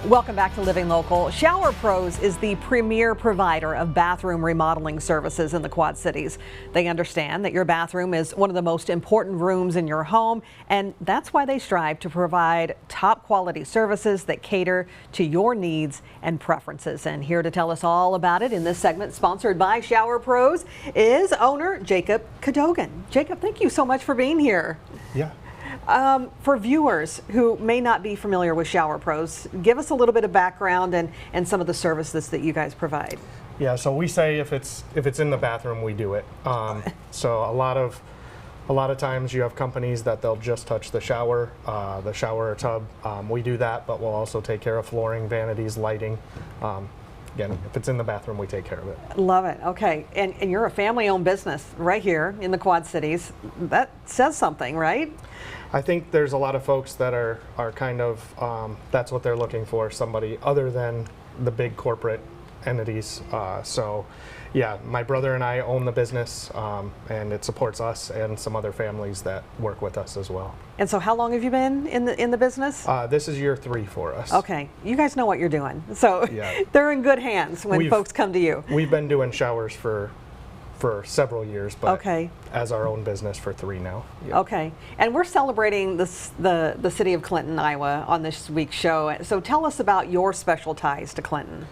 Welcome back to Living Local. Shower Pros is the premier provider of bathroom remodeling services in the Quad Cities. They understand that your bathroom is one of the most important rooms in your home, and that's why they strive to provide top quality services that cater to your needs and preferences. And here to tell us all about it in this segment, sponsored by Shower Pros, is owner Jacob Cadogan. Jacob, thank you so much for being here. Yeah. For viewers who may not be familiar with Shower Pros, give us a little bit of background and some of the services that you guys provide. Yeah, so we say if it's in the bathroom, we do it. So a lot of times you have companies that they'll just touch the shower or tub. We do that, but we'll also take care of flooring, vanities, lighting. Again, if it's in the bathroom, we take care of it. Love it. Okay, and you're a family-owned business right here in the Quad Cities. That says something, right? I think there's a lot of folks that are kind of, that's what they're looking for, somebody other than the big corporate entities. So yeah, my brother and I own the business, and it supports us and some other families that work with us as well. And so how long have you been in the business? This is year 3 for us. Okay, you guys know what you're doing. So yeah. They're in good hands when folks come to you. We've been doing showers for several years, but okay, as our own business for 3 now. Yeah. Okay, and we're celebrating the city of Clinton, Iowa on this week's show. So tell us about your special ties to Clinton.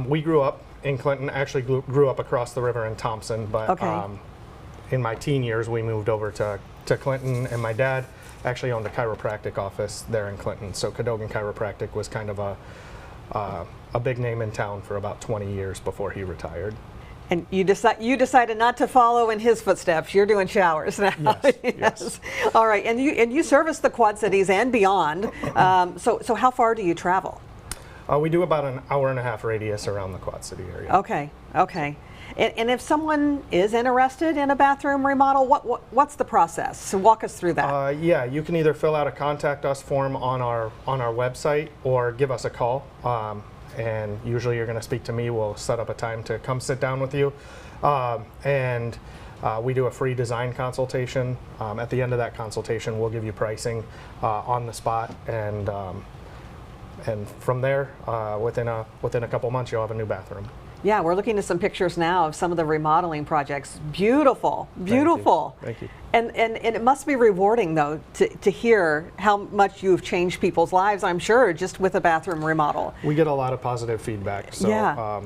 We grew up in Clinton, actually grew up across the river in Thompson, but okay. In my teen years we moved over to Clinton, and my dad actually owned a chiropractic office there in Clinton, so Cadogan Chiropractic was kind of a big name in town for about 20 years before he retired. And you decided not to follow in his footsteps. You're doing showers now. Yes, yes. All right, and you service the Quad Cities and beyond. So how far do you travel? We do about an hour-and-a-half radius around the Quad City area. Okay, okay. And if someone is interested in a bathroom remodel, what's the process? So walk us through that. Yeah, you can either fill out a contact us form on our website or give us a call. And usually you're going to speak to me. We'll set up a time to come sit down with you. And we do a free design consultation. At the end of that consultation, we'll give you pricing on the spot. And from there, within a couple months, you'll have a new bathroom. Yeah, we're looking at some pictures now of some of the remodeling projects. Beautiful, beautiful. Thank you. And it must be rewarding, though, to hear how much you've changed people's lives, I'm sure, just with a bathroom remodel. We get a lot of positive feedback. So yeah.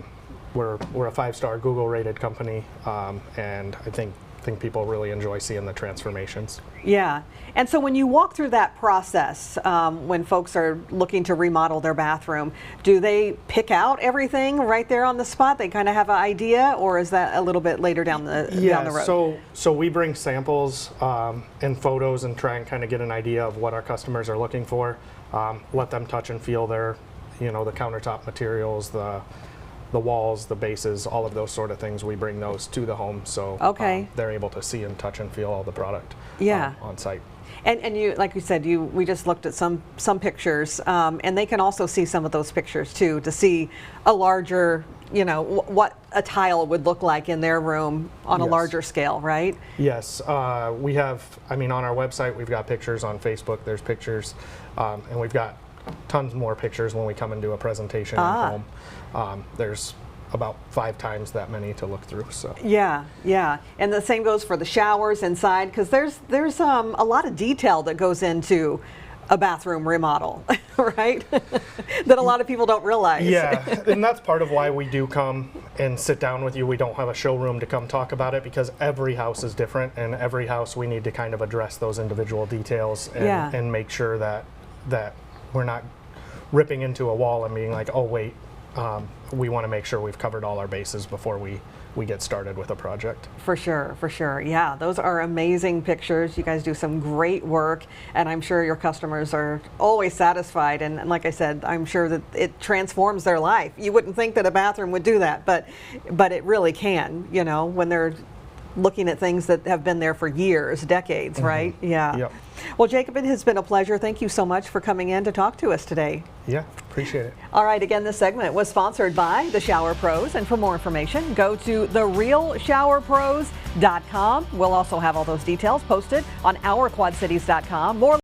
We're a 5-star Google rated company, and I think people really enjoy seeing the transformations. Yeah, and so when you walk through that process, when folks are looking to remodel their bathroom, do they pick out everything right there on the spot? They kind of have an idea, or is that a little bit later down the road? So we bring samples and photos and try and kind of get an idea of what our customers are looking for. Let them touch and feel their, the countertop materials, the walls, the bases, all of those sort of things. We bring those to the home, so okay. They're able to see and touch and feel all the product on site. And you, like you said, we just looked at some pictures, and they can also see some of those pictures too, to see a larger, what a tile would look like in their room on a larger scale, right? Yes, we have, on our website, we've got pictures. On Facebook, there's pictures, and we've got tons more pictures when we come and do a presentation at home. There's about 5 times that many to look through. So yeah, and the same goes for the showers inside, because there's a lot of detail that goes into a bathroom remodel, right? That a lot of people don't realize. Yeah, and that's part of why we do come and sit down with you. We don't have a showroom to come talk about it, because every house is different, and every house we need to kind of address those individual details and make sure that we're not ripping into a wall and being like, oh wait, we want to make sure we've covered all our bases before we get started with a project. For sure. Yeah, those are amazing pictures. You guys do some great work, and I'm sure your customers are always satisfied. And like I said, I'm sure that it transforms their life. You wouldn't think that a bathroom would do that, but it really can, when they're looking at things that have been there for years, decades, right? Yeah. Yep. Well, Jacob, it has been a pleasure. Thank you so much for coming in to talk to us today. Yeah, appreciate it. All right, again, this segment was sponsored by the Shower Pros, and for more information, go to therealshowerpros.com. We'll also have all those details posted on ourquadcities.com. More